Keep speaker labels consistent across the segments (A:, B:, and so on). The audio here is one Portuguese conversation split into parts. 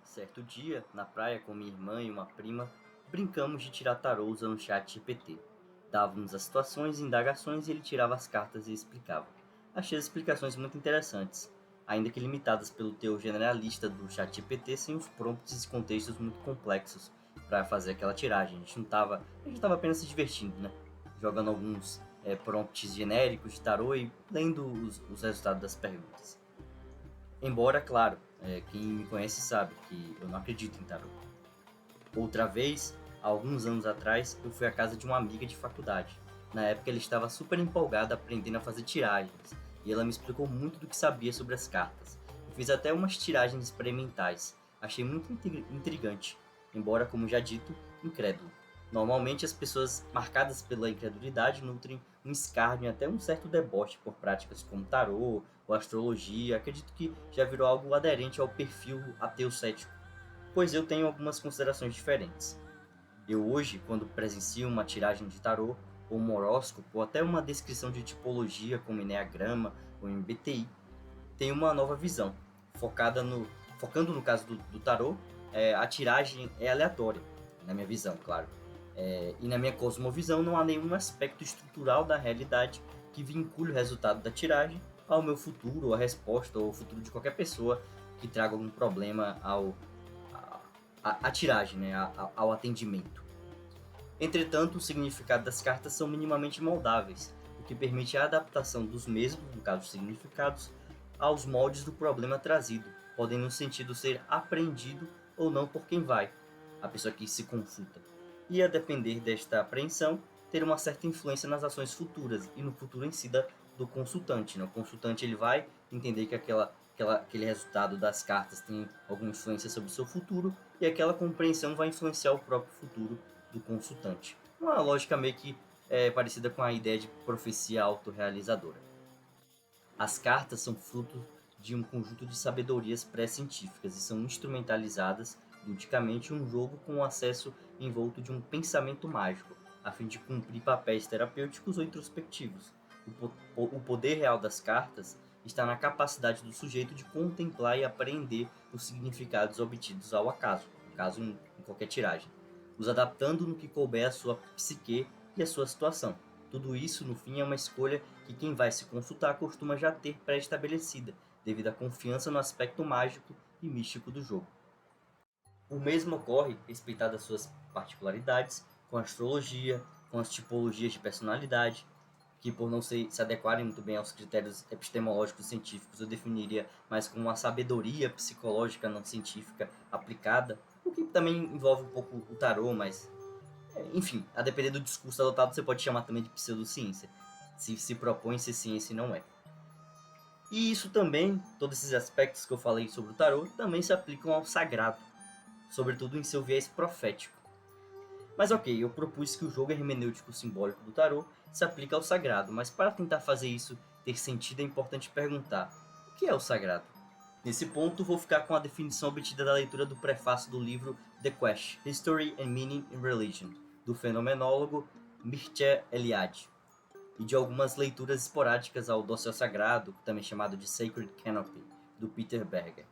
A: Certo dia, na praia com minha irmã e uma prima, brincamos de tirar tarô usando o chat GPT. Dávamos as situações e indagações e ele tirava as cartas e explicava. Achei as explicações muito interessantes, ainda que limitadas pelo teor generalista do chat GPT sem os prompts e contextos muito complexos para fazer aquela tiragem. A gente estava apenas se divertindo, né? Jogando alguns prompts genéricos de tarô e lendo os resultados das perguntas. Embora, claro, quem me conhece sabe que eu não acredito em tarô. Outra vez, há alguns anos atrás, eu fui à casa de uma amiga de faculdade. Na época, ela estava super empolgada aprendendo a fazer tiragens, e ela me explicou muito do que sabia sobre as cartas. Eu fiz até umas tiragens experimentais. Achei muito intrigante, embora, como já dito, incrédulo. Normalmente, as pessoas marcadas pela incredulidade nutrem um escárnio e até um certo deboche por práticas como tarô ou astrologia. Acredito que já virou algo aderente ao perfil ateu cético, pois eu tenho algumas considerações diferentes. Eu hoje, quando presencio uma tiragem de tarô, ou um horóscopo, ou até uma descrição de tipologia como Enneagrama ou MBTI, tenho uma nova visão, focando no caso do tarô, a tiragem é aleatória, na minha visão, claro. E na minha cosmovisão não há nenhum aspecto estrutural da realidade que vincule o resultado da tiragem ao meu futuro, ou à resposta, ou ao futuro de qualquer pessoa que traga algum problema à tiragem, né, ao atendimento. Entretanto, o significado das cartas são minimamente moldáveis, o que permite a adaptação dos mesmos, no caso os significados, aos moldes do problema trazido, podendo no sentido ser apreendido ou não por quem vai, a pessoa que se consulta. E a depender desta apreensão, ter uma certa influência nas ações futuras e no futuro em si do consultante. Né? O consultante ele vai entender que aquele resultado das cartas tem alguma influência sobre o seu futuro e aquela compreensão vai influenciar o próprio futuro do consultante. Uma lógica meio que parecida com a ideia de profecia autorrealizadora. As cartas são fruto de um conjunto de sabedorias pré-científicas e são instrumentalizadas ludicamente em um jogo com o acesso envolto de um pensamento mágico, a fim de cumprir papéis terapêuticos ou introspectivos. O poder real das cartas está na capacidade do sujeito de contemplar e apreender os significados obtidos ao acaso, no caso em qualquer tiragem, os adaptando no que couber à sua psique e à sua situação. Tudo isso, no fim, é uma escolha que quem vai se consultar costuma já ter pré-estabelecida, devido à confiança no aspecto mágico e místico do jogo. O mesmo ocorre, respeitadas suas particularidades, com a astrologia, com as tipologias de personalidade, que por não se adequarem muito bem aos critérios epistemológicos científicos, eu definiria mais como uma sabedoria psicológica não científica aplicada, o que também envolve um pouco o tarô, mas enfim, a depender do discurso adotado, você pode chamar também de pseudociência, se propõe ser ciência e não é. E isso também, todos esses aspectos que eu falei sobre o tarô, também se aplicam ao sagrado, sobretudo em seu viés profético. Mas ok, eu propus que o jogo hermenêutico simbólico do tarô se aplica ao sagrado, mas para tentar fazer isso ter sentido é importante perguntar: o que é o sagrado? Nesse ponto, vou ficar com a definição obtida da leitura do prefácio do livro The Quest: History and Meaning in Religion, do fenomenólogo Mircea Eliade, e de algumas leituras esporádicas ao Dossiê Sagrado, também chamado de Sacred Canopy, do Peter Berger.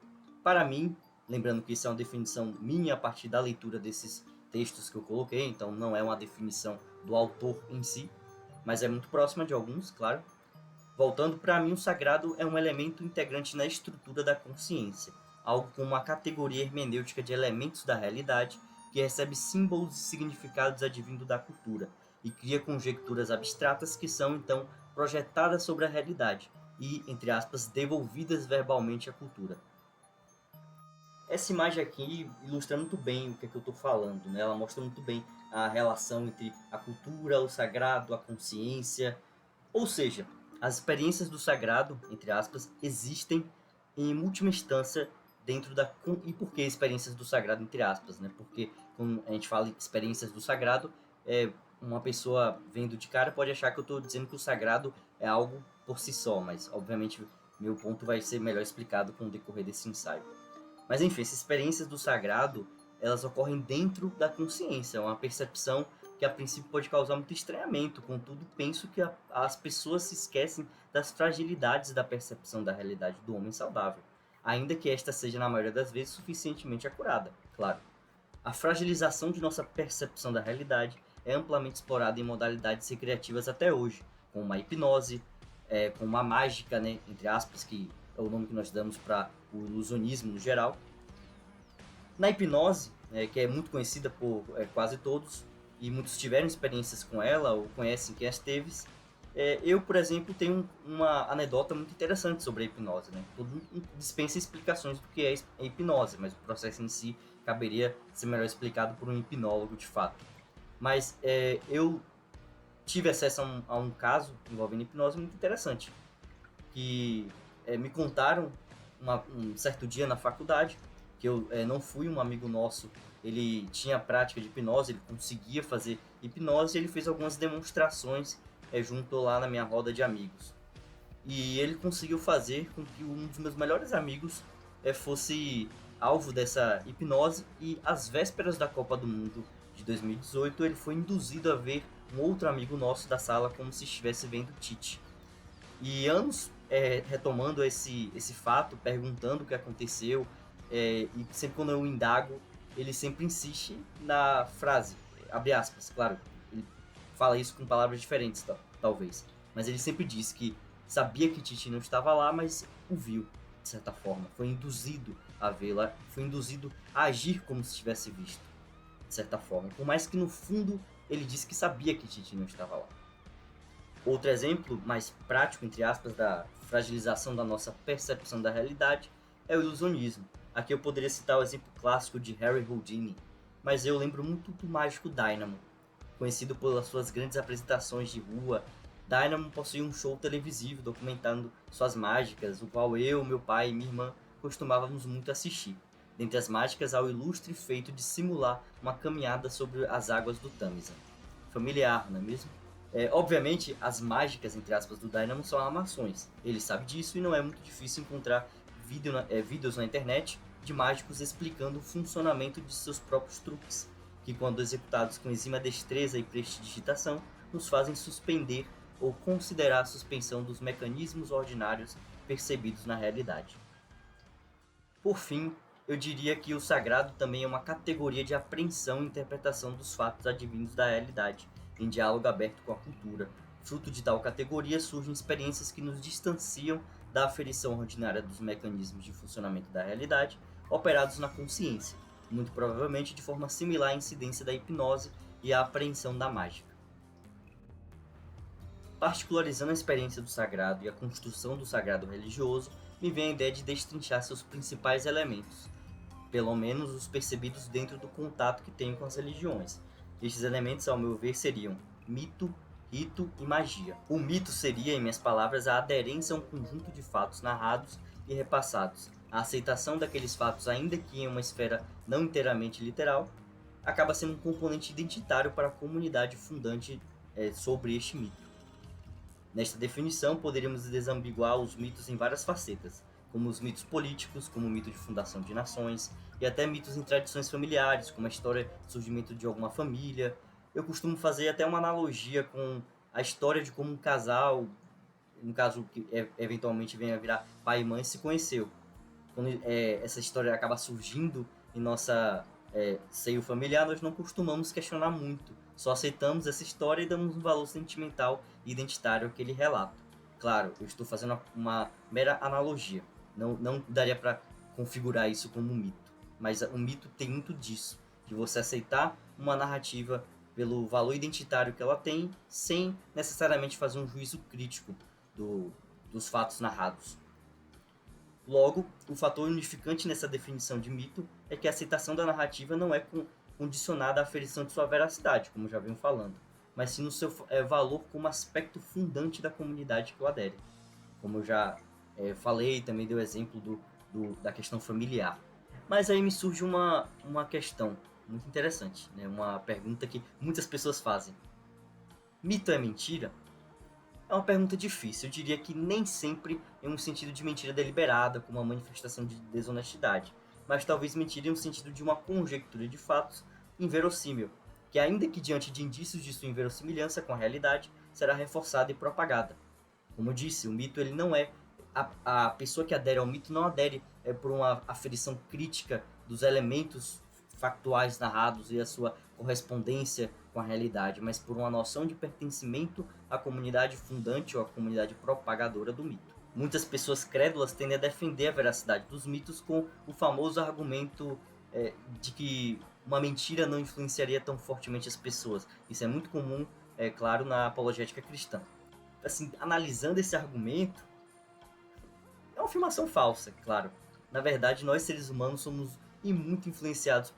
A: Para mim, lembrando que isso é uma definição minha a partir da leitura desses textos que eu coloquei, então não é uma definição do autor em si, mas é muito próxima de alguns, claro. Voltando, para mim, o sagrado é um elemento integrante na estrutura da consciência, algo como uma categoria hermenêutica de elementos da realidade que recebe símbolos e significados advindo da cultura e cria conjecturas abstratas que são, então, projetadas sobre a realidade e, entre aspas, devolvidas verbalmente à cultura. Essa imagem aqui ilustra muito bem o que, é que eu estou falando, né? Ela mostra muito bem a relação entre a cultura, o sagrado, a consciência. Ou seja, as experiências do sagrado, entre aspas, existem em última instância dentro da... E por que experiências do sagrado, entre aspas, né? Porque quando a gente fala em experiências do sagrado, uma pessoa vendo de cara pode achar que eu estou dizendo que o sagrado é algo por si só, mas obviamente meu ponto vai ser melhor explicado com o decorrer desse ensaio. Mas enfim, essas experiências do sagrado, elas ocorrem dentro da consciência, é uma percepção que a princípio pode causar muito estranhamento, contudo penso que as pessoas se esquecem das fragilidades da percepção da realidade do homem saudável. ainda que esta seja, na maioria das vezes, suficientemente acurada, claro. A fragilização de nossa percepção da realidade é amplamente explorada em modalidades recreativas até hoje, como a hipnose, como a mágica, né, entre aspas, que é o nome que nós damos para o ilusionismo no geral. Na hipnose, que é muito conhecida por quase todos, e muitos tiveram experiências com ela ou conhecem quem as teve, eu, por exemplo, tenho uma anedota muito interessante sobre a hipnose. Né? Todo mundo dispensa explicações do que é a hipnose, mas o processo em si caberia ser melhor explicado por um hipnólogo de fato. Mas eu tive acesso a um caso envolvendo hipnose muito interessante, que me contaram um certo dia na faculdade, que eu não fui, um amigo nosso, ele tinha prática de hipnose, ele conseguia fazer hipnose, e ele fez algumas demonstrações junto lá na minha roda de amigos. E ele conseguiu fazer com que um dos meus melhores amigos fosse alvo dessa hipnose, e às vésperas da Copa do Mundo de 2018, ele foi induzido a ver um outro amigo nosso da sala como se estivesse vendo Tite. E anos retomando esse fato, perguntando o que aconteceu, e sempre quando eu indago, ele sempre insiste na frase, abre aspas, claro, ele fala isso com palavras diferentes, talvez, mas ele sempre diz que sabia que Titi não estava lá, mas o viu, de certa forma, foi induzido a vê-la, foi induzido a agir como se tivesse visto, de certa forma, por mais que no fundo ele disse que sabia que Titi não estava lá. Outro exemplo, mais prático, entre aspas, da fragilização da nossa percepção da realidade é o ilusionismo. Aqui eu poderia citar o exemplo clássico de Harry Houdini, mas eu lembro muito do mágico Dynamo. Conhecido pelas suas grandes apresentações de rua, Dynamo possuía um show televisivo documentando suas mágicas, o qual eu, meu pai e minha irmã costumávamos muito assistir. Dentre as mágicas há o ilustre feito de simular uma caminhada sobre as águas do Tâmisa. Familiar, não é mesmo? Obviamente, as mágicas, entre aspas, do Dynamo são armações. Ele sabe disso e não é muito difícil encontrar vídeos na internet de mágicos explicando o funcionamento de seus próprios truques, que quando executados com exima destreza e prestidigitação, nos fazem suspender ou considerar a suspensão dos mecanismos ordinários percebidos na realidade. Por fim, eu diria que o sagrado também é uma categoria de apreensão e interpretação dos fatos advindos da realidade, em diálogo aberto com a cultura. Fruto de tal categoria surgem experiências que nos distanciam da aferição ordinária dos mecanismos de funcionamento da realidade, operados na consciência, muito provavelmente de forma similar à incidência da hipnose e à apreensão da mágica. Particularizando a experiência do sagrado e a construção do sagrado religioso, me vem a ideia de destrinchar seus principais elementos, pelo menos os percebidos dentro do contato que tenho com as religiões. Estes elementos, ao meu ver, seriam mito, rito e magia. O mito seria, em minhas palavras, a aderência a um conjunto de fatos narrados e repassados. A aceitação daqueles fatos, ainda que em uma esfera não inteiramente literal, acaba sendo um componente identitário para a comunidade fundante sobre este mito. Nesta definição, poderíamos desambiguar os mitos em várias facetas, como os mitos políticos, como o mito de fundação de nações, e até mitos em tradições familiares, como a história do surgimento de alguma família. Eu costumo fazer até uma analogia com a história de como um casal, um caso que eventualmente venha a virar pai e mãe, se conheceu. Quando essa história acaba surgindo em nossa seio familiar, nós não costumamos questionar muito, só aceitamos essa história e damos um valor sentimental e identitário àquele relato. Claro, eu estou fazendo uma mera analogia, não daria para configurar isso como um mito, mas o mito tem muito disso, de você aceitar uma narrativa pelo valor identitário que ela tem, sem necessariamente fazer um juízo crítico dos fatos narrados. Logo, o fator unificante nessa definição de mito é que a aceitação da narrativa não é condicionada à aferição de sua veracidade, como já venho falando, mas sim no seu valor como aspecto fundante da comunidade que o adere. Como eu já falei, também dei o exemplo da questão familiar. Mas aí me surge uma questão muito interessante, né? Uma pergunta que muitas pessoas fazem. Mito é mentira? É uma pergunta difícil, eu diria que nem sempre em um sentido de mentira deliberada, como uma manifestação de desonestidade, mas talvez mentira em um sentido de uma conjectura de fatos inverossímil, que ainda que diante de indícios de sua inverossimilhança com a realidade, será reforçada e propagada. Como eu disse, o mito ele não é... A pessoa que adere ao mito não adere por uma aferição crítica dos elementos factuais narrados e a sua correspondência com a realidade, mas por uma noção de pertencimento à comunidade fundante ou à comunidade propagadora do mito. Muitas pessoas crédulas tendem a defender a veracidade dos mitos com o famoso argumento de que uma mentira não influenciaria tão fortemente as pessoas. Isso é muito comum, claro, na apologética cristã. Assim, analisando esse argumento, é uma afirmação falsa, claro. Na verdade, nós seres humanos somos muito influenciados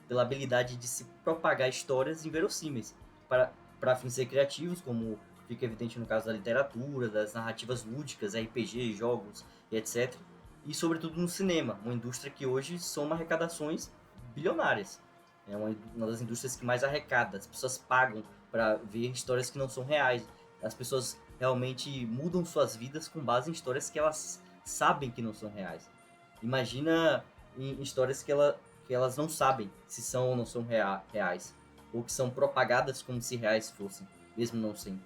A: pela habilidade de se propagar histórias inverossímeis para fins recreativos, como fica evidente no caso da literatura, das narrativas lúdicas, RPG, jogos e etc. E sobretudo no cinema, uma indústria que hoje soma arrecadações bilionárias. É uma das indústrias que mais arrecada. As pessoas pagam para ver histórias que não são reais. As pessoas realmente mudam suas vidas com base em histórias que elas sabem que não são reais. Imagina em histórias que elas não sabem se são ou não são reais, ou que são propagadas como se reais fossem, mesmo não sendo.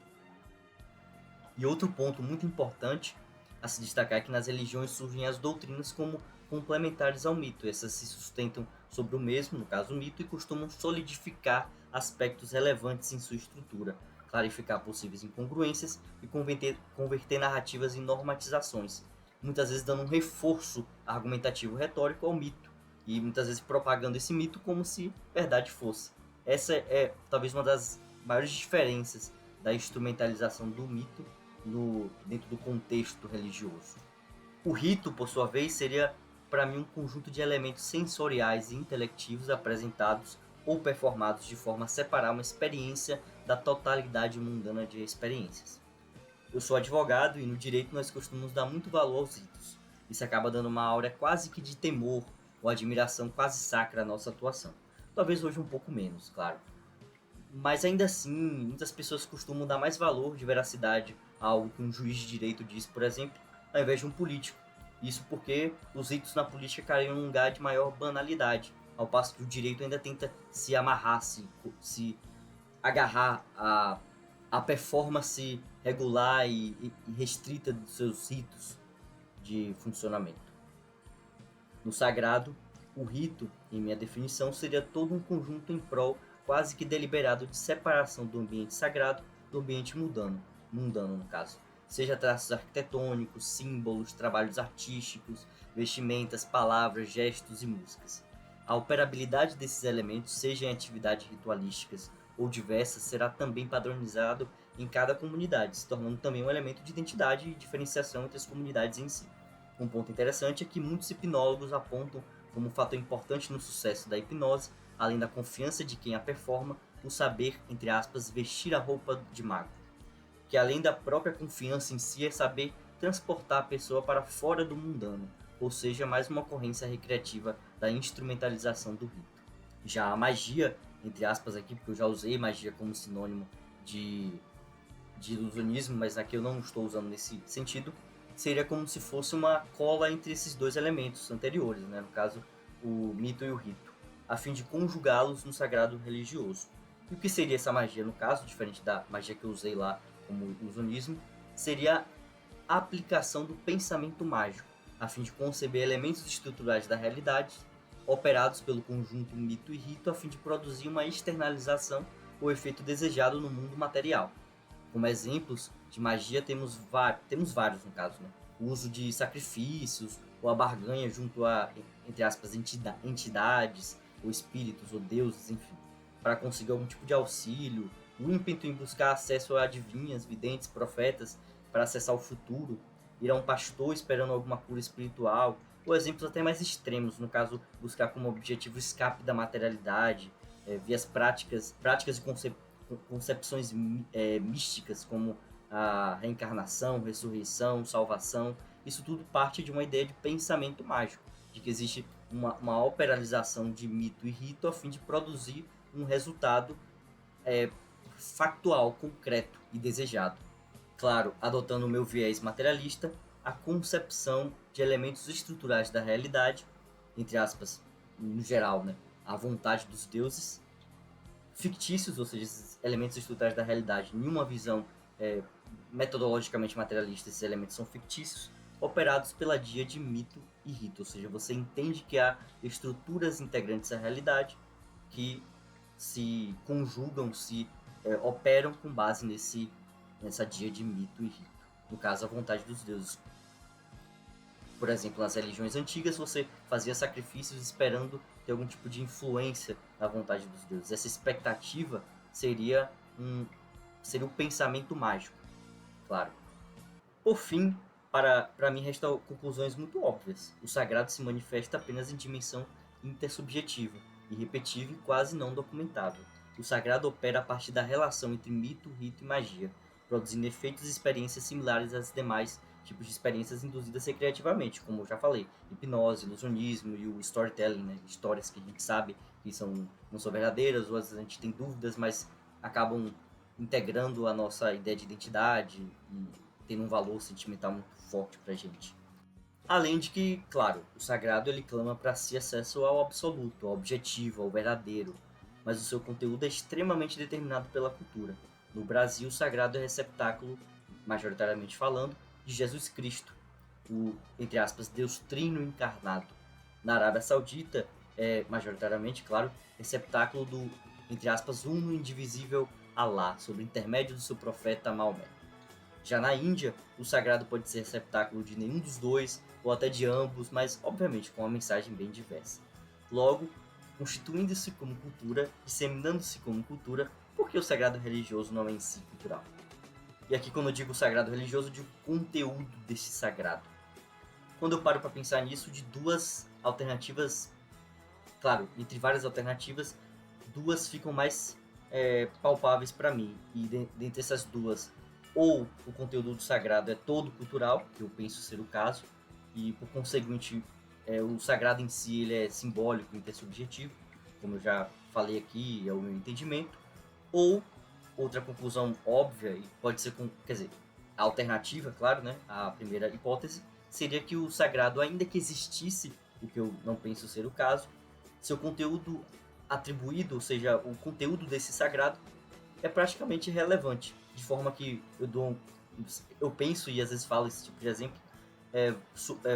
A: E outro ponto muito importante a se destacar é que nas religiões surgem as doutrinas como complementares ao mito. Essas se sustentam sobre o mesmo, no caso o mito, e costumam solidificar aspectos relevantes em sua estrutura, clarificar possíveis incongruências e converter narrativas em normatizações, muitas vezes dando um reforço argumentativo retórico ao mito, e muitas vezes propagando esse mito como se verdade fosse. Essa é talvez uma das maiores diferenças da instrumentalização do mito dentro do contexto religioso. O rito, por sua vez, seria para mim um conjunto de elementos sensoriais e intelectivos apresentados ou performados de forma a separar uma experiência da totalidade mundana de experiências. Eu sou advogado e no direito nós costumamos dar muito valor aos ritos. Isso acaba dando uma aura quase que de temor ou admiração quase sacra à nossa atuação. Talvez hoje um pouco menos, claro. Mas ainda assim, muitas pessoas costumam dar mais valor de veracidade a algo que um juiz de direito diz, por exemplo, ao invés de um político. Isso porque os ritos na política caem num lugar de maior banalidade, ao passo que o direito ainda tenta se amarrar, se agarrar a performance regular e restrita dos seus ritos de funcionamento. No sagrado, o rito, em minha definição, seria todo um conjunto em prol quase que deliberado de separação do ambiente sagrado do ambiente mundano no caso. Seja traços arquitetônicos, símbolos, trabalhos artísticos, vestimentas, palavras, gestos e músicas. A operabilidade desses elementos, seja em atividades ritualísticas ou diversas, será também padronizado em cada comunidade, se tornando também um elemento de identidade e diferenciação entre as comunidades em si. Um ponto interessante é que muitos hipnólogos apontam como um fator importante no sucesso da hipnose, além da confiança de quem a performa, o saber, entre aspas, vestir a roupa de mago. Que além da própria confiança em si é saber transportar a pessoa para fora do mundano, ou seja, mais uma ocorrência recreativa da instrumentalização do rito. Já a magia, entre aspas aqui, porque eu já usei magia como sinônimo de ilusionismo, mas aqui eu não estou usando nesse sentido, seria como se fosse uma cola entre esses dois elementos anteriores, né? No caso, o mito e o rito, a fim de conjugá-los no sagrado religioso. E o que seria essa magia? No caso, diferente da magia que eu usei lá como ilusionismo, seria a aplicação do pensamento mágico, a fim de conceber elementos estruturais da realidade, operados pelo conjunto mito e rito, a fim de produzir uma externalização ou efeito desejado no mundo material. Como exemplos de magia temos vários no caso, né? O uso de sacrifícios, ou a barganha junto a, entre aspas, entidades, ou espíritos, ou deuses, enfim, para conseguir algum tipo de auxílio, o ímpeto em buscar acesso a adivinhas, videntes, profetas, para acessar o futuro, ir a um pastor esperando alguma cura espiritual, ou exemplos até mais extremos, no caso, buscar como objetivo o escape da materialidade, vias práticas e concepções místicas como a reencarnação, ressurreição, salvação. Isso tudo parte de uma ideia de pensamento mágico, de que existe uma operalização de mito e rito a fim de produzir um resultado factual, concreto e desejado. Claro, adotando o meu viés materialista, a concepção de elementos estruturais da realidade, entre aspas, no geral, né, a vontade dos deuses, fictícios, ou seja, esses elementos estruturais da realidade, em uma visão metodologicamente materialista, esses elementos são fictícios, operados pela dia de mito e rito, ou seja, você entende que há estruturas integrantes à realidade que se conjugam, se operam com base nessa dia de mito e rito. No caso, a vontade dos deuses. Por exemplo, nas religiões antigas, você fazia sacrifícios esperando ter algum tipo de influência na vontade dos deuses. Essa expectativa seria o pensamento mágico, claro. Por fim, para mim restam conclusões muito óbvias. O sagrado se manifesta apenas em dimensão intersubjetiva, irrepetível e quase não documentável. O sagrado opera a partir da relação entre mito, rito e magia, produzindo efeitos e experiências similares às demais tipos de experiências induzidas recreativamente, como eu já falei, hipnose, ilusionismo e o storytelling, né? Histórias que a gente sabe que não são verdadeiras, ou às vezes a gente tem dúvidas, mas acabam integrando a nossa ideia de identidade e tendo um valor sentimental muito forte pra gente. Além de que, claro, o sagrado ele clama para si acesso ao absoluto, ao objetivo, ao verdadeiro, mas o seu conteúdo é extremamente determinado pela cultura. No Brasil, o sagrado é receptáculo, majoritariamente falando, de Jesus Cristo, o, entre aspas, Deus Trino encarnado. Na Arábia Saudita, é majoritariamente, claro, receptáculo do, entre aspas, uno indivisível Alá, sob o intermédio do seu profeta Maomé. Já na Índia, o sagrado pode ser receptáculo de nenhum dos dois, ou até de ambos, mas obviamente com uma mensagem bem diversa. Logo, constituindo-se como cultura, disseminando-se como cultura, porque o sagrado religioso não é em si cultural. E aqui quando eu digo sagrado religioso, eu digo conteúdo desse sagrado. Quando eu paro para pensar nisso, de duas alternativas, claro, entre várias alternativas, duas ficam mais palpáveis para mim. E dentre essas duas, ou o conteúdo do sagrado é todo cultural, que eu penso ser o caso, e por conseguinte o sagrado em si ele é simbólico, intersubjetivo, como eu já falei aqui, é o meu entendimento, ou outra conclusão óbvia, e pode ser, quer dizer, a alternativa, claro, né, a primeira hipótese, seria que o sagrado, ainda que existisse, o que eu não penso ser o caso, seu conteúdo atribuído, ou seja, o conteúdo desse sagrado, é praticamente irrelevante, de forma que eu penso e às vezes falo esse tipo de exemplo,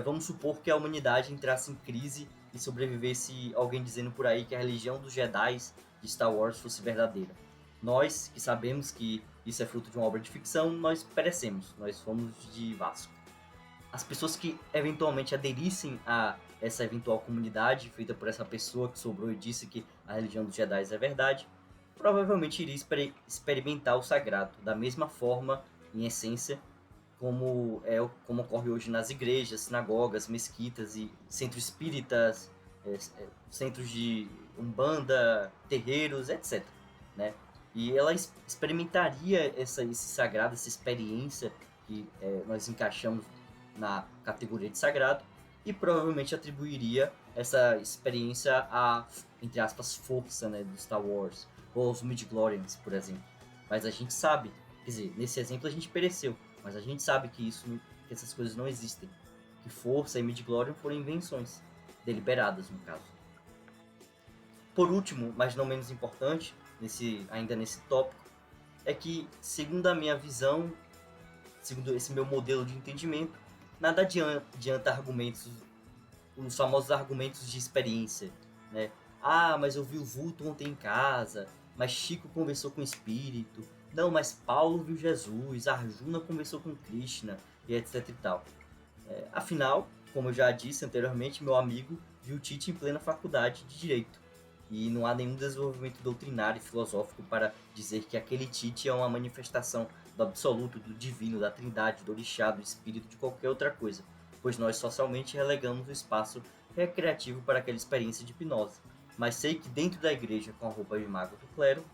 A: vamos supor que a humanidade entrasse em crise e sobrevivesse alguém dizendo por aí que a religião dos Jedi de Star Wars fosse verdadeira. Nós, que sabemos que isso é fruto de uma obra de ficção, nós perecemos, nós fomos de Vasco. As pessoas que eventualmente aderissem a essa eventual comunidade feita por essa pessoa que sobrou e disse que a religião dos Jedi é verdade, provavelmente iria experimentar o sagrado da mesma forma, em essência, como ocorre hoje nas igrejas, sinagogas, mesquitas e centros espíritas, centros de umbanda, terreiros, etc. Né? E ela experimentaria esse sagrado, essa experiência que nós encaixamos na categoria de sagrado e provavelmente atribuiria essa experiência à, entre aspas, força, né, do Star Wars, ou aos midi-chlorians, por exemplo. Mas a gente sabe, quer dizer, nesse exemplo a gente pereceu, mas a gente sabe que que essas coisas não existem, que força e midi-chlorian foram invenções, deliberadas no caso. Por último, mas não menos importante, ainda nesse tópico, é que, segundo a minha visão, segundo esse meu modelo de entendimento, nada adianta argumentos, os famosos argumentos de experiência, né? Ah, mas eu vi o vulto ontem em casa, mas Chico conversou com o espírito, não, mas Paulo viu Jesus, Arjuna conversou com Krishna, e etc e tal. Afinal, como eu já disse anteriormente, meu amigo viu Tite em plena faculdade de Direito, e não há nenhum desenvolvimento doutrinário e filosófico para dizer que aquele Tite é uma manifestação do absoluto, do divino, da trindade, do orixá, do espírito, de qualquer outra coisa, pois nós socialmente relegamos o espaço recreativo para aquela experiência de hipnose. Mas sei que dentro da igreja, com a roupa de mago do clero,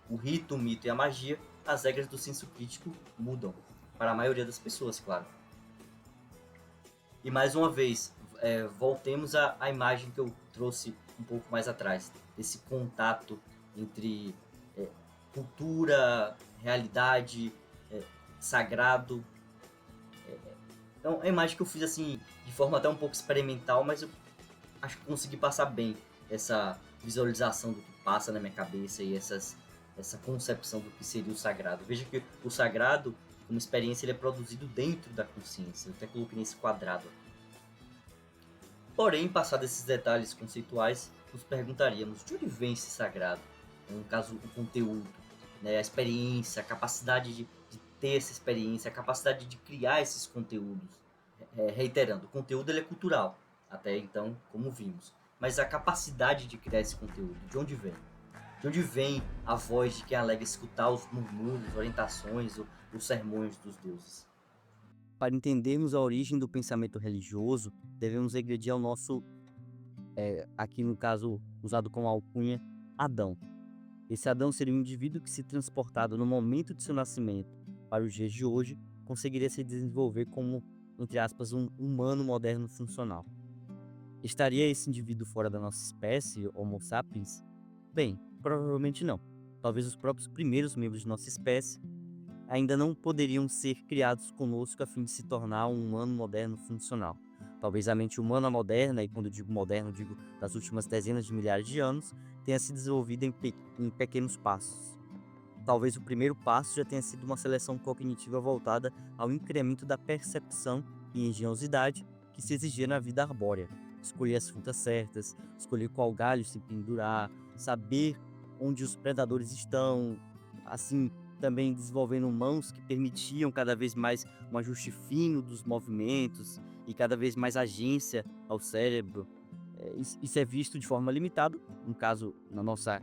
A: o rito, o mito e a magia, as regras do senso crítico mudam. Para a maioria das pessoas, claro. E mais uma vez, voltemos à imagem que eu trouxe um pouco mais atrás, desse contato entre cultura, realidade, sagrado. Então, é a imagem que eu fiz assim, de forma até um pouco experimental, mas eu acho que consegui passar bem essa visualização do que passa na minha cabeça e essa concepção do que seria o sagrado. Veja que o sagrado, como experiência, ele é produzido dentro da consciência. Eu até coloquei nesse quadrado. Porém, passados esses detalhes conceituais, nos perguntaríamos de onde vem esse sagrado? No caso, o conteúdo, né? A experiência, a capacidade de ter essa experiência, a capacidade de criar esses conteúdos. Reiterando, o conteúdo ele é cultural, até então, como vimos. Mas a capacidade de criar esse conteúdo, de onde vem? De onde vem a voz de quem alega escutar os murmúrios, orientações ou os sermões dos deuses?
B: Para entendermos a origem do pensamento religioso, devemos regredir ao nosso, aqui no caso usado como alcunha, Adão. Esse Adão seria um indivíduo que, se transportado no momento de seu nascimento para os dias de hoje, conseguiria se desenvolver como, entre aspas, um humano moderno funcional. Estaria esse indivíduo fora da nossa espécie, Homo sapiens? Bem, provavelmente não. Talvez os próprios primeiros membros de nossa espécie ainda não poderiam ser criados conosco a fim de se tornar um humano moderno funcional. Talvez a mente humana moderna, e quando eu digo moderno, digo das últimas dezenas de milhares de anos, tenha se desenvolvido em pequenos passos. Talvez o primeiro passo já tenha sido uma seleção cognitiva voltada ao incremento da percepção e engenhosidade que se exigia na vida arbórea. Escolher as frutas certas, escolher qual galho se pendurar, saber onde os predadores estão, assim, também desenvolvendo mãos que permitiam cada vez mais um ajuste fino dos movimentos e cada vez mais agência ao cérebro. Isso é visto de forma limitada, no caso, na nossa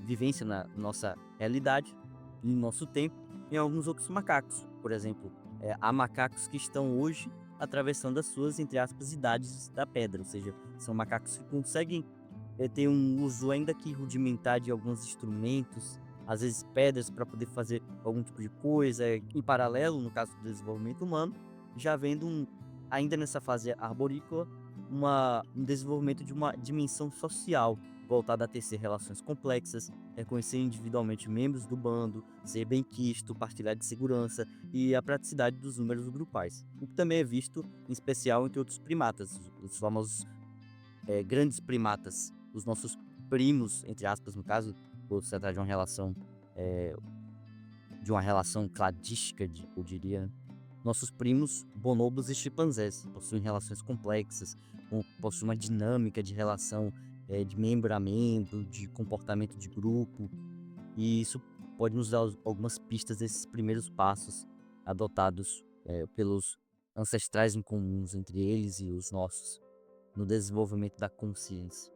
B: vivência, na nossa realidade, no nosso tempo, em alguns outros macacos. Por exemplo, há macacos que estão hoje atravessando as suas, entre aspas, idades da pedra, ou seja, são macacos que conseguem ter um uso ainda que rudimentar de alguns instrumentos, às vezes pedras para poder fazer algum tipo de coisa, em paralelo, no caso do desenvolvimento humano, já vendo ainda nessa fase arborícola, um desenvolvimento de uma dimensão social, voltada a tecer relações complexas, reconhecer individualmente membros do bando, ser benquisto, partilhar de segurança e a praticidade dos números grupais. O que também é visto, em especial, entre outros primatas, os famosos grandes primatas, os nossos primos, entre aspas, no caso, por se tratar eh, de uma relação cladística, eu diria, nossos primos bonobos e chimpanzés possuem relações complexas, possuem uma dinâmica de relação, de membramento, de comportamento de grupo, e isso pode nos dar algumas pistas desses primeiros passos adotados, pelos ancestrais em comuns entre eles e os nossos, no desenvolvimento da consciência.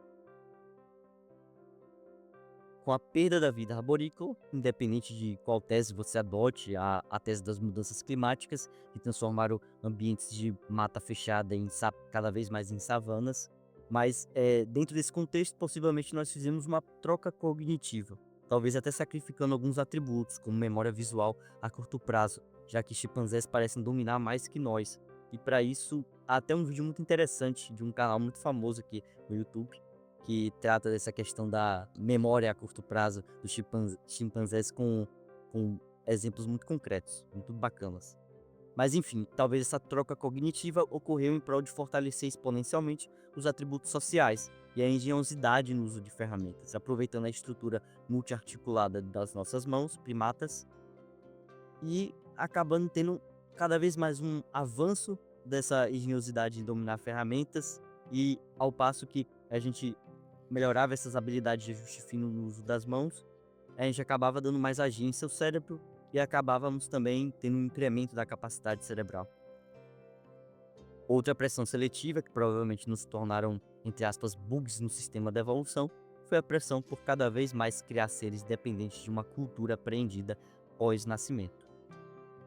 B: Com a perda da vida arborícola, independente de qual tese você adote, a tese das mudanças climáticas, que transformaram ambientes de mata fechada cada vez mais em savanas, mas dentro desse contexto, possivelmente nós fizemos uma troca cognitiva, talvez até sacrificando alguns atributos, como memória visual a curto prazo, já que chimpanzés parecem dominar mais que nós. E para isso, há até um vídeo muito interessante de um canal muito famoso aqui no YouTube, que trata dessa questão da memória a curto prazo dos chimpanzés com exemplos muito concretos, muito bacanas. Mas enfim, talvez essa troca cognitiva ocorreu em prol de fortalecer exponencialmente os atributos sociais e a engenhosidade no uso de ferramentas, aproveitando a estrutura multiarticulada das nossas mãos, primatas, e acabando tendo cada vez mais um avanço dessa engenhosidade em dominar ferramentas, e ao passo que a gente melhorava essas habilidades de ajuste fino no uso das mãos, a gente acabava dando mais agência ao cérebro e acabávamos também tendo um incremento da capacidade cerebral. Outra pressão seletiva, que provavelmente nos tornaram, entre aspas, bugs no sistema da evolução, foi a pressão por cada vez mais criar seres dependentes de uma cultura apreendida pós-nascimento.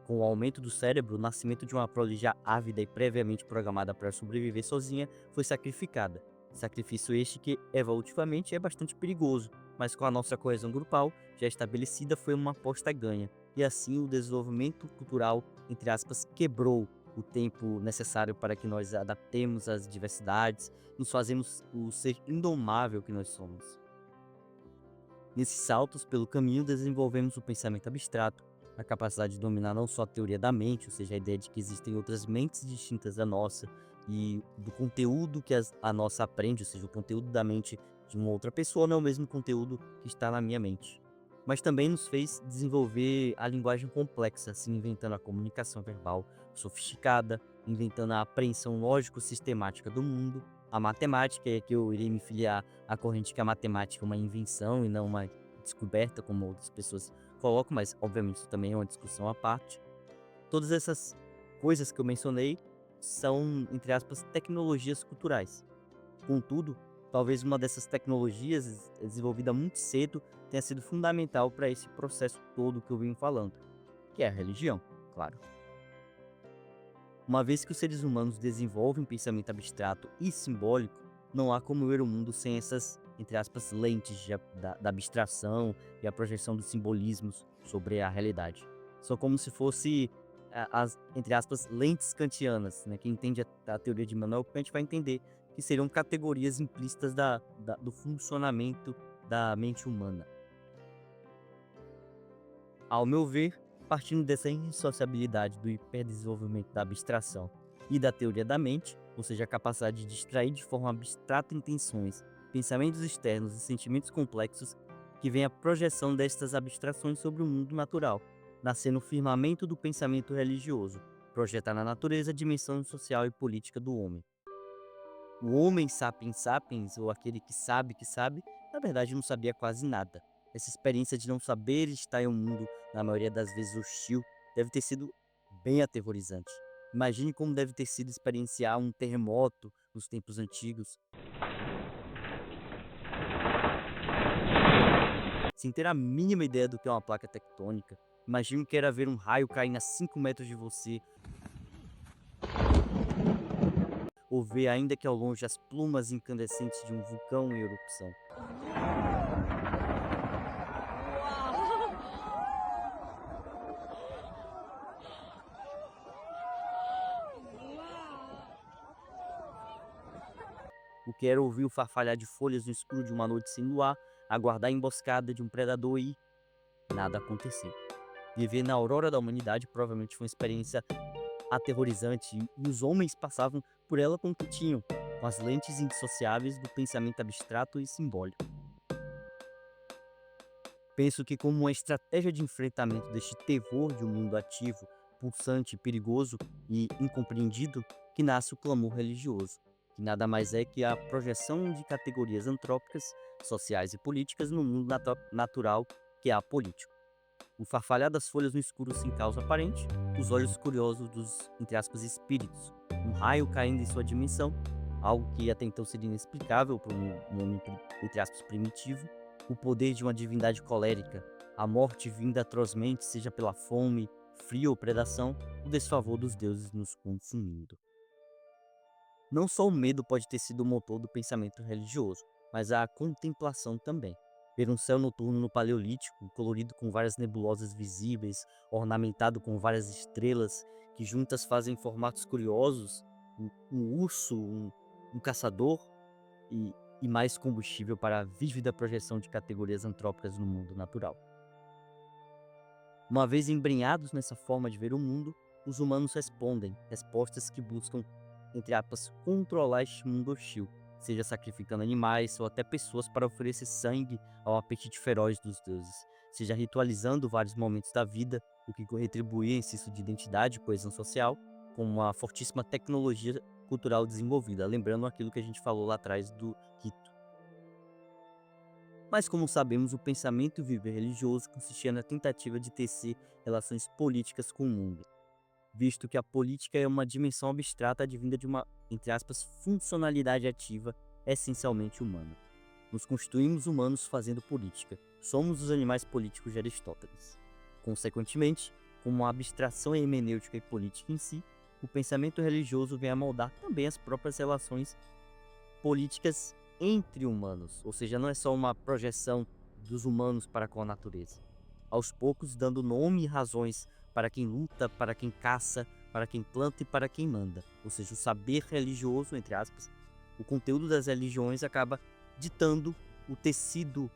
B: Com o aumento do cérebro, o nascimento de uma prole já ávida e previamente programada para sobreviver sozinha foi sacrificada. Sacrifício este que, evolutivamente, é bastante perigoso, mas com a nossa coesão grupal já estabelecida foi uma aposta ganha, e assim o desenvolvimento cultural, entre aspas, quebrou o tempo necessário para que nós adaptemos às diversidades, nos fazemos o ser indomável que nós somos. Nesses saltos pelo caminho, desenvolvemos o pensamento abstrato, a capacidade de dominar não só a teoria da mente, ou seja, a ideia de que existem outras mentes distintas da nossa, e do conteúdo que a nossa aprende, ou seja, o conteúdo da mente de uma outra pessoa não é o mesmo conteúdo que está na minha mente. mas também nos fez desenvolver a linguagem complexa, assim, inventando a comunicação verbal sofisticada, inventando a apreensão lógico-sistemática do mundo, a matemática, é que eu irei me filiar à corrente que a matemática é uma invenção e não uma descoberta, como outras pessoas colocam, mas obviamente isso também é uma discussão à parte. Todas essas coisas que eu mencionei são, entre aspas, tecnologias culturais. Contudo, talvez uma dessas tecnologias desenvolvida muito cedo tenha sido fundamental para esse processo todo que eu venho falando, que é a religião, claro. Uma vez que os seres humanos desenvolvem um pensamento abstrato e simbólico, não há como ver o mundo sem essas, entre aspas, lentes da abstração e a projeção dos simbolismos sobre a realidade. São como se fosse as, entre aspas, lentes kantianas, né? Quem entende a teoria de Immanuel Kant vai entender que seriam categorias implícitas do funcionamento da mente humana. Ao meu ver, partindo dessa indissociabilidade do hiperdesenvolvimento da abstração e da teoria da mente, ou seja, a capacidade de extrair de forma abstrata intenções, pensamentos externos e sentimentos complexos, que vem a projeção destas abstrações sobre o mundo natural, nascendo o firmamento do pensamento religioso, projetar na natureza a dimensão social e política do homem. O homem sapiens sapiens, ou aquele que sabe, na verdade não sabia quase nada. Essa experiência de não saber estar em um mundo, na maioria das vezes hostil, deve ter sido bem aterrorizante. Imagine como deve ter sido experienciar um terremoto nos tempos antigos, sem ter a mínima ideia do que é uma placa tectônica. Imagine o que era ver um raio caindo a 5 metros de você, ou ver ainda que ao longe as plumas incandescentes de um vulcão em erupção. O que era ouvir o farfalhar de folhas no escuro de uma noite sem luar, aguardar a emboscada de um predador e nada acontecer. Viver na aurora da humanidade provavelmente foi uma experiência aterrorizante e os homens passavam por ela com o que tinham, com as lentes indissociáveis do pensamento abstrato e simbólico. Penso que como uma estratégia de enfrentamento deste terror de um mundo ativo, pulsante, perigoso e incompreendido, que nasce o clamor religioso, que nada mais é que a projeção de categorias antrópicas, sociais e políticas no mundo natural que é apolítico. O farfalhar das folhas no escuro sem causa aparente, os olhos curiosos dos, entre aspas, espíritos, um raio caindo em sua dimensão, algo que até então seria inexplicável para um homem, entre aspas, primitivo, o poder de uma divindade colérica, a morte vinda atrozmente, seja pela fome, frio ou predação, o desfavor dos deuses nos consumindo. Não só o medo pode ter sido o motor do pensamento religioso, mas a contemplação também. Ver um céu noturno no Paleolítico, colorido com várias nebulosas visíveis, ornamentado com várias estrelas, que juntas fazem formatos curiosos, um urso, um caçador e mais combustível para a vívida projeção de categorias antrópicas no mundo natural. Uma vez embrenhados nessa forma de ver o mundo, os humanos respondem respostas que buscam, entre aspas, controlar este mundo hostil, seja sacrificando animais ou até pessoas para oferecer sangue ao apetite feroz dos deuses, seja ritualizando vários momentos da vida, o que retribuía em senso de identidade e coesão social, com uma fortíssima tecnologia cultural desenvolvida, lembrando aquilo que a gente falou lá atrás do rito. Mas, como sabemos, o pensamento e o viver religioso consistia na tentativa de tecer relações políticas com o mundo, visto que a política é uma dimensão abstrata advinda de uma, entre aspas, funcionalidade ativa essencialmente humana. Nos constituímos humanos fazendo política. Somos os animais políticos de Aristóteles. Consequentemente, como uma abstração hermenêutica e política em si, o pensamento religioso vem a moldar também as próprias relações políticas entre humanos, ou seja, não é só uma projeção dos humanos para com a natureza. Aos poucos, dando nome e razões para quem luta, para quem caça, para quem planta e para quem manda. Ou seja, o saber religioso, entre aspas, o conteúdo das religiões acaba ditando o tecido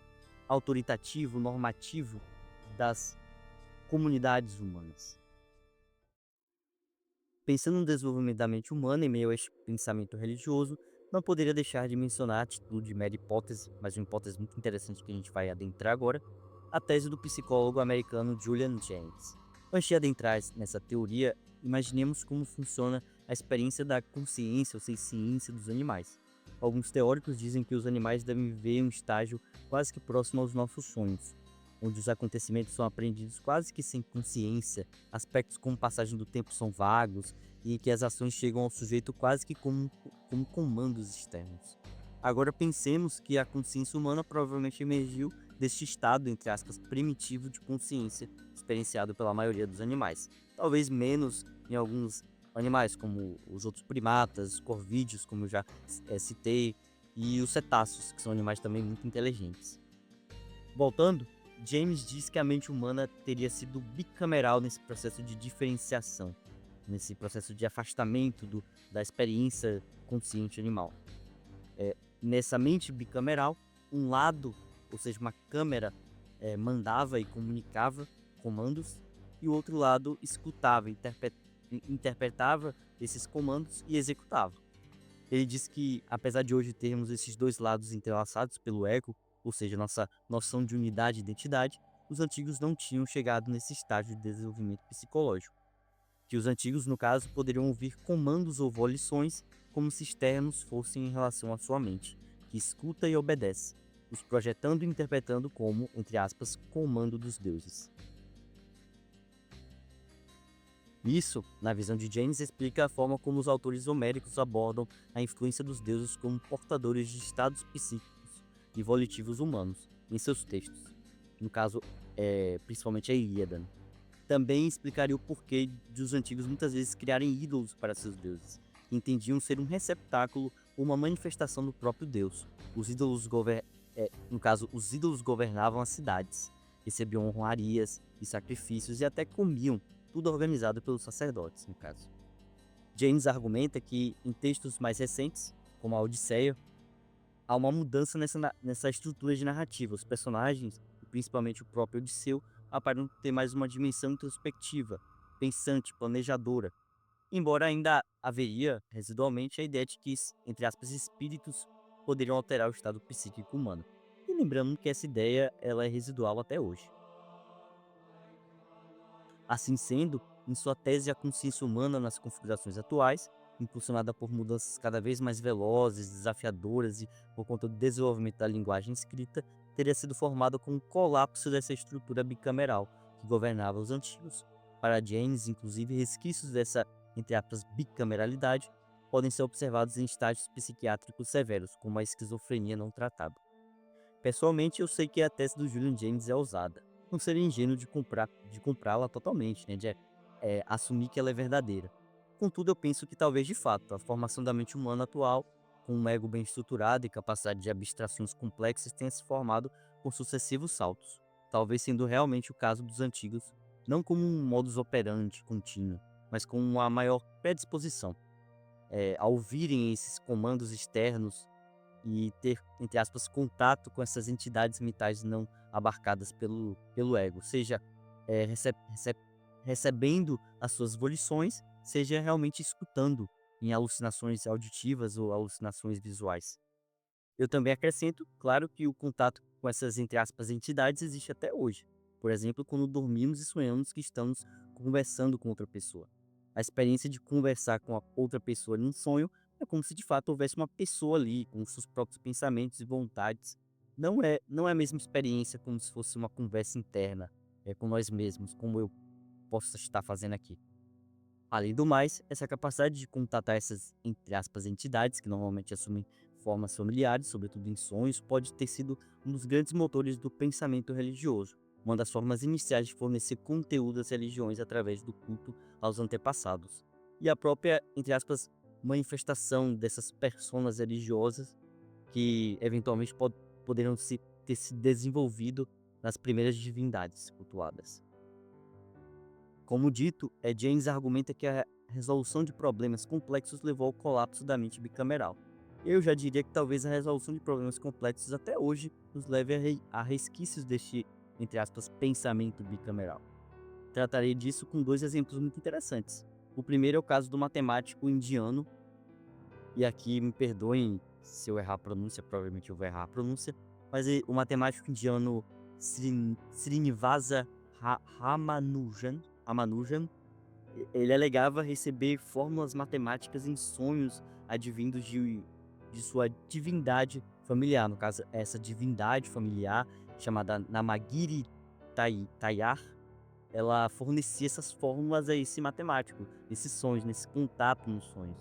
B: autoritativo, normativo das comunidades humanas. Pensando no desenvolvimento da mente humana em meio a este pensamento religioso, não poderia deixar de mencionar a atitude de mera hipótese, mas uma hipótese muito interessante que a gente vai adentrar agora, a tese do psicólogo americano Julian Jaynes. Antes de adentrar nessa teoria, imaginemos como funciona a experiência da consciência ou ciência dos animais. Alguns teóricos dizem que os animais devem viver em um estágio quase que próximo aos nossos sonhos, onde os acontecimentos são aprendidos quase que sem consciência, aspectos como passagem do tempo são vagos e que as ações chegam ao sujeito quase que como comandos externos. Agora pensemos que a consciência humana provavelmente emergiu deste estado, entre aspas, primitivo de consciência experienciado pela maioria dos animais. Talvez menos em alguns animais, como os outros primatas, corvídeos, como eu já citei, e os cetáceos, que são animais também muito inteligentes. Voltando, James diz que a mente humana teria sido bicameral nesse processo de diferenciação, nesse processo de afastamento da experiência consciente animal. Nessa mente bicameral, um lado, ou seja, uma câmera, mandava e comunicava comandos, e o outro lado escutava, interpretava esses comandos e executava. Ele diz que, apesar de hoje termos esses dois lados entrelaçados pelo ego, ou seja, nossa noção de unidade e identidade, os antigos não tinham chegado nesse estágio de desenvolvimento psicológico. Que os antigos, no caso, poderiam ouvir comandos ou volições como se externos fossem em relação à sua mente, que escuta e obedece, os projetando e interpretando como, entre aspas, comando dos deuses. Isso, na visão de James, explica a forma como os autores homéricos abordam a influência dos deuses como portadores de estados psíquicos e volitivos humanos em seus textos. No caso, principalmente a Ilíada. Também explicaria o porquê de os antigos muitas vezes criarem ídolos para seus deuses, que entendiam ser um receptáculo ou uma manifestação do próprio Deus. Os ídolos os ídolos governavam as cidades, recebiam honrarias e sacrifícios e até comiam, tudo organizado pelos sacerdotes, no caso. James argumenta que, em textos mais recentes, como a Odisseia, há uma mudança nessa estrutura de narrativa. Os personagens, principalmente o próprio Odisseu, aparentam ter mais uma dimensão introspectiva, pensante, planejadora, embora ainda haveria, residualmente, a ideia de que, entre aspas, espíritos poderiam alterar o estado psíquico humano. E lembrando que essa ideia ela é residual até hoje. Assim sendo, em sua tese A Consciência Humana nas Configurações Atuais, impulsionada por mudanças cada vez mais velozes, desafiadoras e por conta do desenvolvimento da linguagem escrita, teria sido formada com um colapso dessa estrutura bicameral que governava os antigos. Para James, inclusive, resquícios dessa, entre aspas, bicameralidade podem ser observados em estágios psiquiátricos severos, como a esquizofrenia não tratada. Pessoalmente, eu sei que a tese do Julian James é ousada. Não seria ingênuo de comprá-la totalmente, né? De assumir que ela é verdadeira. Contudo, eu penso que talvez de fato a formação da mente humana atual, com um ego bem estruturado e capacidade de abstrações complexas, tenha se formado com sucessivos saltos. Talvez sendo realmente o caso dos antigos, não como um modus operandi contínuo, mas com uma maior predisposição a ouvirem esses comandos externos e ter, entre aspas, contato com essas entidades mentais não abarcadas pelo ego, seja recebendo as suas volições, seja realmente escutando em alucinações auditivas ou alucinações visuais. Eu também acrescento, claro, que o contato com essas, entre aspas, entidades existe até hoje. Por exemplo, quando dormimos e sonhamos que estamos conversando com outra pessoa. A experiência de conversar com a outra pessoa num sonho é como se de fato houvesse uma pessoa ali, com seus próprios pensamentos e vontades. Não é a mesma experiência como se fosse uma conversa interna, com nós mesmos, como eu posso estar fazendo aqui. Além do mais, essa capacidade de contatar essas, entre aspas, entidades, que normalmente assumem formas familiares, sobretudo em sonhos, pode ter sido um dos grandes motores do pensamento religioso, uma das formas iniciais de fornecer conteúdo às religiões através do culto aos antepassados. E a própria, entre aspas, manifestação dessas personas religiosas que eventualmente poderiam ter se desenvolvido nas primeiras divindades cultuadas. Como dito, James argumenta que a resolução de problemas complexos levou ao colapso da mente bicameral. Eu já diria que talvez a resolução de problemas complexos até hoje nos leve a resquícios deste, entre aspas, pensamento bicameral. Tratarei disso com dois exemplos muito interessantes. O primeiro é o caso do matemático indiano, e aqui me perdoem se eu errar a pronúncia, provavelmente eu vou errar a pronúncia, mas o matemático indiano Srinivasa Ramanujan, ele alegava receber fórmulas matemáticas em sonhos advindos de sua divindade familiar. No caso, essa divindade familiar, chamada Namagiri Tayar, ela fornecia essas fórmulas a esse matemático, nesses sonhos, nesse contato nos sonhos.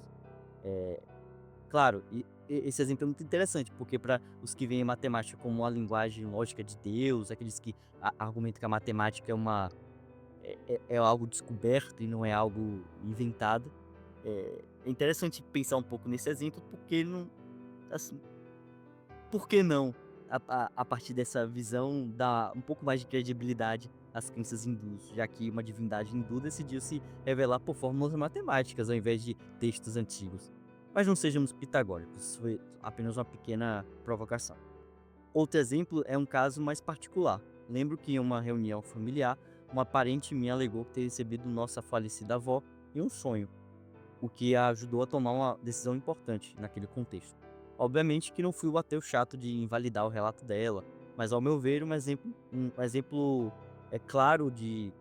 B: Claro, esse exemplo é muito interessante, porque para os que veem a matemática como uma linguagem lógica de Deus, aqueles que argumentam que a matemática é algo descoberto e não é algo inventado, é interessante pensar um pouco nesse exemplo, porque não, assim, por que não, a partir dessa visão, dar um pouco mais de credibilidade às crenças hindus, já que uma divindade hindu decidiu se revelar por fórmulas matemáticas ao invés de textos antigos. Mas não sejamos pitagóricos, isso foi apenas uma pequena provocação. Outro exemplo é um caso mais particular. Lembro que em uma reunião familiar, uma parente minha alegou ter recebido nossa falecida avó em um sonho, o que a ajudou a tomar uma decisão importante naquele contexto. Obviamente que não fui o ateu chato de invalidar o relato dela, mas ao meu ver um exemplo claro de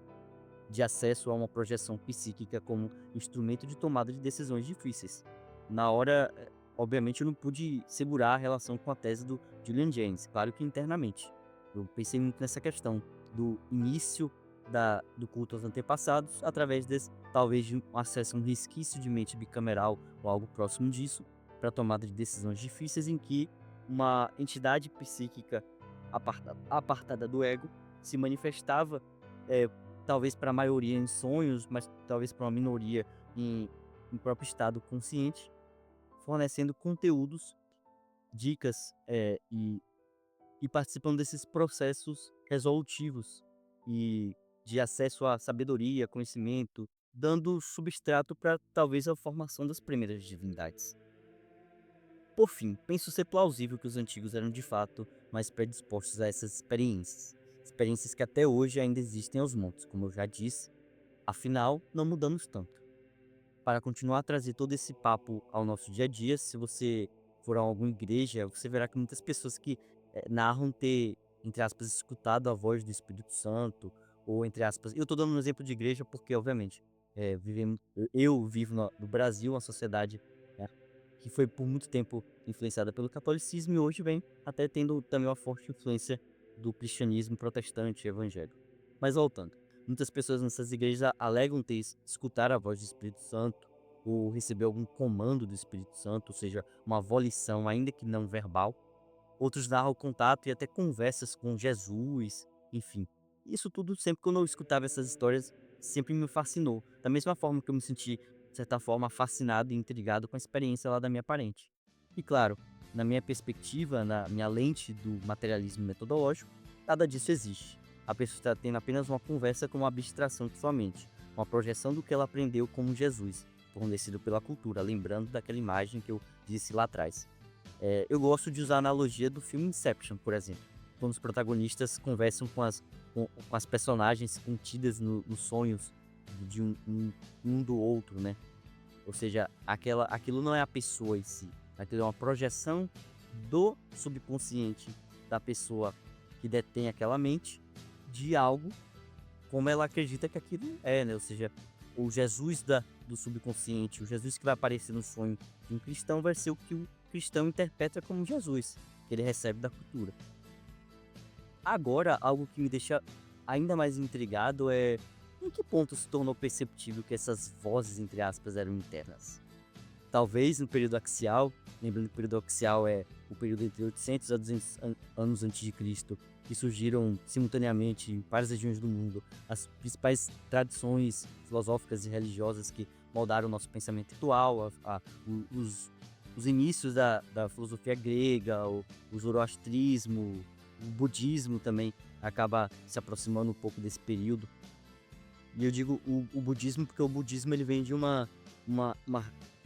B: acesso a uma projeção psíquica como instrumento de tomada de decisões difíceis. Na hora, obviamente eu não pude segurar a relação com a tese do Julian Jaynes, claro que internamente. Eu pensei muito nessa questão do início do culto aos antepassados, através talvez de um acesso a um resquício de mente bicameral ou algo próximo disso, para a tomada de decisões difíceis em que uma entidade psíquica apartada do ego se manifestava, talvez para a maioria em sonhos, mas talvez para uma minoria em próprio estado consciente, fornecendo conteúdos, dicas, e participando desses processos resolutivos e de acesso à sabedoria, conhecimento, dando substrato para talvez a formação das primeiras divindades. Por fim, penso ser plausível que os antigos eram de fato mais predispostos a essas experiências que até hoje ainda existem aos montes, como eu já disse, afinal, não mudamos tanto. Para continuar a trazer todo esse papo ao nosso dia a dia, se você for a alguma igreja, você verá que muitas pessoas que narram ter, entre aspas, escutado a voz do Espírito Santo, ou entre aspas, eu estou dando um exemplo de igreja porque, obviamente, eu vivo no Brasil, uma sociedade, né, que foi por muito tempo influenciada pelo catolicismo e hoje vem até tendo também uma forte influência do cristianismo protestante e evangélico. Mas voltando. Muitas pessoas nessas igrejas alegam escutar a voz do Espírito Santo ou receber algum comando do Espírito Santo, ou seja, uma volição, ainda que não verbal. Outros narram contato e até conversas com Jesus, enfim. Isso tudo, sempre quando eu escutava essas histórias, sempre me fascinou. Da mesma forma que eu me senti, de certa forma, fascinado e intrigado com a experiência lá da minha parente. E claro, na minha perspectiva, na minha lente do materialismo metodológico, nada disso existe. A pessoa está tendo apenas uma conversa com uma abstração de sua mente, uma projeção do que ela aprendeu como Jesus, fornecido pela cultura, lembrando daquela imagem que eu disse lá atrás. Eu gosto de usar a analogia do filme Inception, por exemplo, quando os protagonistas conversam com as personagens contidas nos sonhos de um do outro, né? Ou seja, aquilo não é a pessoa em si, aquilo é uma projeção do subconsciente da pessoa que detém aquela mente de algo como ela acredita que aquilo é, né? Ou seja, o Jesus do subconsciente, o Jesus que vai aparecer no sonho de um cristão vai ser o que o cristão interpreta como Jesus, que ele recebe da cultura. Agora, algo que me deixa ainda mais intrigado é em que ponto se tornou perceptível que essas vozes, entre aspas, eram internas. Talvez no período axial, lembrando que o período axial é o período entre 800 a 200 anos antes de Cristo, que surgiram simultaneamente em várias regiões do mundo as principais tradições filosóficas e religiosas que moldaram o nosso pensamento atual, os inícios da filosofia grega, o zoroastrismo, o budismo também acaba se aproximando um pouco desse período. E eu digo o budismo porque o budismo ele vem de uma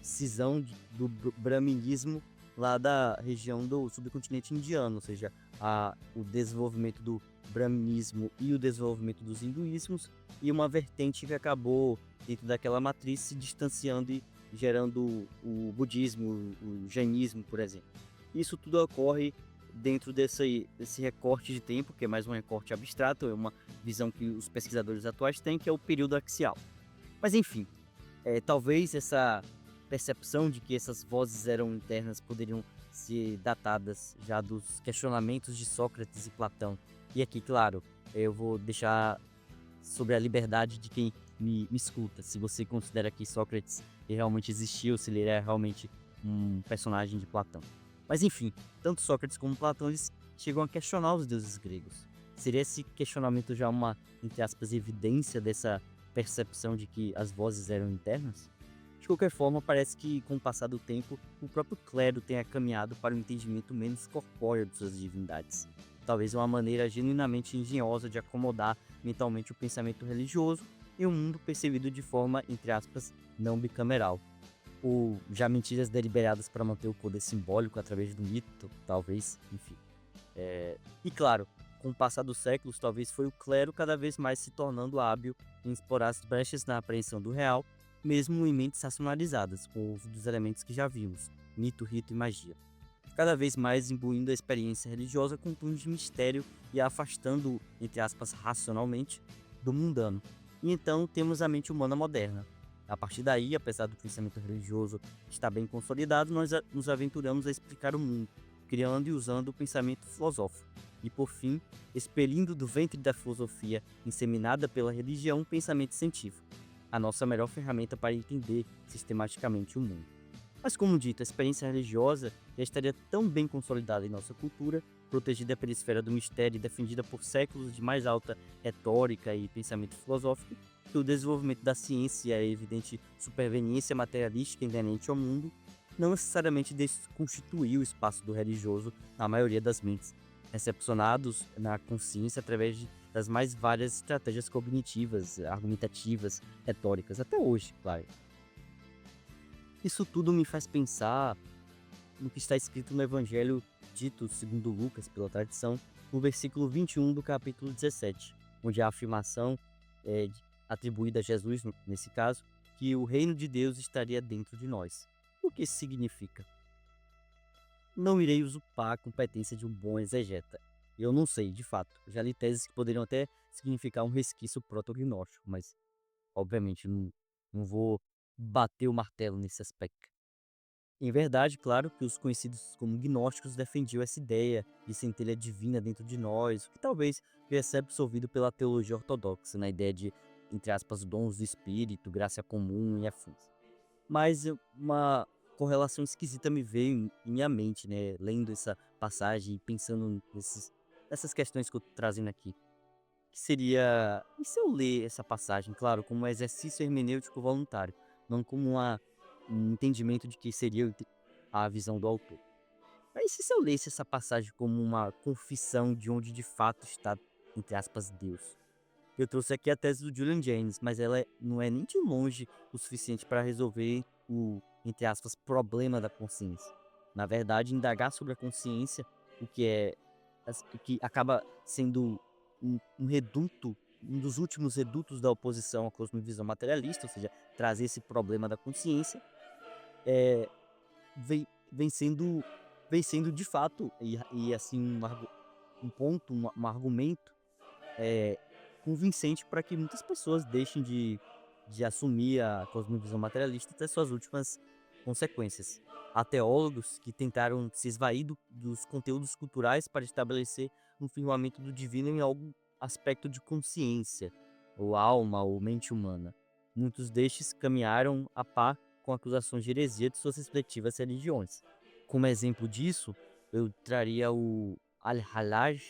B: cisão do brahminismo lá da região do subcontinente indiano, ou seja, o desenvolvimento do brahminismo e o desenvolvimento dos hinduísmos, e uma vertente que acabou dentro daquela matriz se distanciando e gerando o budismo, o jainismo, por exemplo. Isso tudo ocorre dentro desse recorte de tempo, que é mais um recorte abstrato, é uma visão que os pesquisadores atuais têm, que é o período axial. Mas enfim, talvez essa percepção de que essas vozes eram internas poderiam ser datadas já dos questionamentos de Sócrates e Platão. E aqui, claro, eu vou deixar sobre a liberdade de quem me escuta, se você considera que Sócrates realmente existiu, se ele é realmente um personagem de Platão. Mas enfim, tanto Sócrates como Platão eles chegam a questionar os deuses gregos. Seria esse questionamento já uma, entre aspas, evidência dessa percepção de que as vozes eram internas? De qualquer forma, parece que com o passar do tempo, o próprio clero tenha caminhado para um entendimento menos corpóreo de suas divindades. Talvez uma maneira genuinamente engenhosa de acomodar mentalmente o pensamento religioso em um mundo percebido de forma, entre aspas, não bicameral. Ou já mentiras deliberadas para manter o poder simbólico através do mito, talvez, enfim. E claro, com o passar dos séculos, talvez foi o clero cada vez mais se tornando hábil em explorar as brechas na apreensão do real, mesmo em mentes racionalizadas, com o uso dos elementos que já vimos, mito, rito e magia. Cada vez mais imbuindo a experiência religiosa com tons de mistério e a afastando, entre aspas, racionalmente, do mundano. E então temos a mente humana moderna. A partir daí, apesar do pensamento religioso estar bem consolidado, nós nos aventuramos a explicar o mundo, criando e usando o pensamento filosófico. E por fim, expelindo do ventre da filosofia, inseminada pela religião, o pensamento científico, a nossa melhor ferramenta para entender sistematicamente o mundo. Mas como dito, a experiência religiosa já estaria tão bem consolidada em nossa cultura, protegida pela esfera do mistério e defendida por séculos de mais alta retórica e pensamento filosófico, que o desenvolvimento da ciência e a evidente superveniência materialística inerente ao mundo não necessariamente desconstituiu o espaço do religioso na maioria das mentes, recepcionados na consciência através das mais várias estratégias cognitivas, argumentativas, retóricas, até hoje, claro. Isso tudo me faz pensar no que está escrito no Evangelho dito segundo Lucas, pela tradição, no versículo 21 do capítulo 17, onde a afirmação é atribuída a Jesus, nesse caso, que o reino de Deus estaria dentro de nós. O que isso significa? Não irei usurpar a competência de um bom exegeta. Eu não sei, de fato. Já li teses que poderiam até significar um resquício protognóstico, mas, obviamente, não vou bater o martelo nesse aspecto. Em verdade, claro que os conhecidos como gnósticos defendiam essa ideia de centelha divina dentro de nós, o que talvez viesse absorvido pela teologia ortodoxa, na ideia de, entre aspas, dons do espírito, graça comum e afins. Mas uma correlação esquisita me veio em minha mente, né, lendo essa passagem e pensando nessas questões que eu tô trazendo aqui. Que seria, e se eu ler essa passagem, claro, como um exercício hermenêutico voluntário, não como um entendimento de que seria a visão do autor. Mas e se eu lesse essa passagem como uma confissão de onde de fato está, entre aspas, Deus? Eu trouxe aqui a tese do Julian Jaynes, mas ela não é nem de longe o suficiente para resolver o, entre aspas, problema da consciência. Na verdade, indagar sobre a consciência, o que é, o que acaba sendo um reduto, um dos últimos redutos da oposição à cosmovisão materialista, ou seja, trazer esse problema da consciência, é, vem, vem sendo, vem sendo de fato, e assim, um ponto, um argumento é, convincente para que muitas pessoas deixem de assumir a cosmovisão materialista até suas últimas consequências. Há teólogos que tentaram se esvair dos conteúdos culturais para estabelecer um firmamento do divino em algum aspecto de consciência, ou alma, ou mente humana. Muitos destes caminharam a par com acusações de heresia de suas respectivas religiões. Como exemplo disso, eu traria o Al-Hallaj,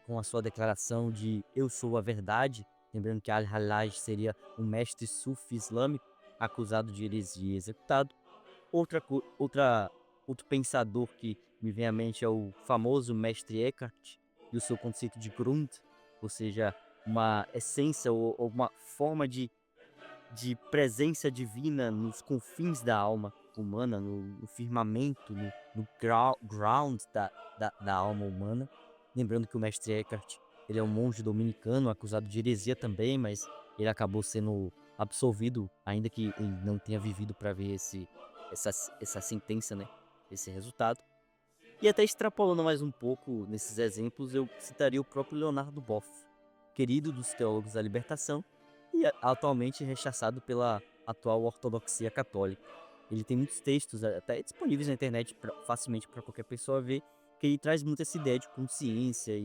B: com a sua declaração de "eu sou a verdade", lembrando que Al-Hallaj seria um mestre sufi islâmico acusado de heresia e executado. Outro pensador que me vem à mente é o famoso mestre Eckhart e o seu conceito de Grund, ou seja, uma essência ou uma forma de presença divina nos confins da alma humana, no firmamento, no ground da alma humana. Lembrando que o mestre Eckhart, ele é um monge dominicano, acusado de heresia também, mas ele acabou sendo absolvido, ainda que ele não tenha vivido para ver essa sentença, né? Esse resultado. E até extrapolando mais um pouco nesses exemplos, eu citaria o próprio Leonardo Boff, querido dos teólogos da libertação e atualmente rechaçado pela atual ortodoxia católica. Ele tem muitos textos até disponíveis na internet facilmente para qualquer pessoa ver, que ele traz muito essa ideia de consciência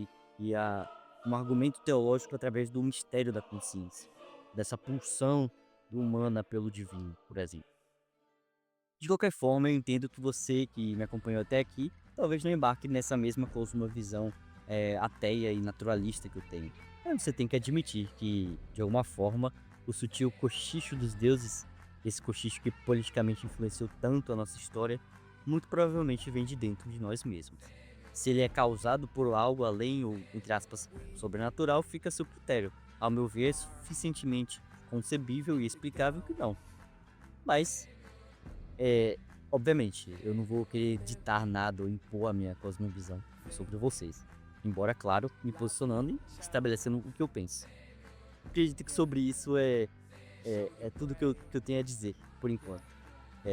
B: um argumento teológico através do mistério da consciência, dessa pulsão humana pelo divino, por exemplo. De qualquer forma, eu entendo que você que me acompanhou até aqui, talvez não embarque nessa mesma cosmovisão ateia e naturalista que eu tenho. Mas você tem que admitir que, de alguma forma, o sutil cochicho dos deuses, esse cochicho que politicamente influenciou tanto a nossa história, muito provavelmente vem de dentro de nós mesmos. Se ele é causado por algo além ou, entre aspas, sobrenatural, fica a seu critério. Ao meu ver, é suficientemente concebível e explicável que não. Mas é, obviamente, eu não vou querer ditar nada ou impor a minha cosmovisão sobre vocês. Embora, claro, me posicionando e estabelecendo o que eu penso. Acredito que sobre isso é tudo que eu tenho a dizer, por enquanto.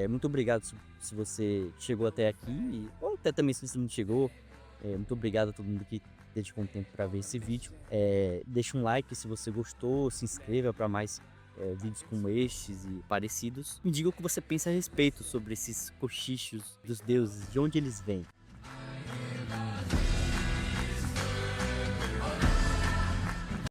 B: Muito obrigado se você chegou até aqui, ou até também se você não chegou. Muito obrigado a todo mundo que dedicou um tempo para ver esse vídeo. Deixa um like se você gostou, se inscreva para mais vídeos como estes e parecidos. Me diga o que você pensa a respeito sobre esses cochichos dos deuses, de onde eles vêm.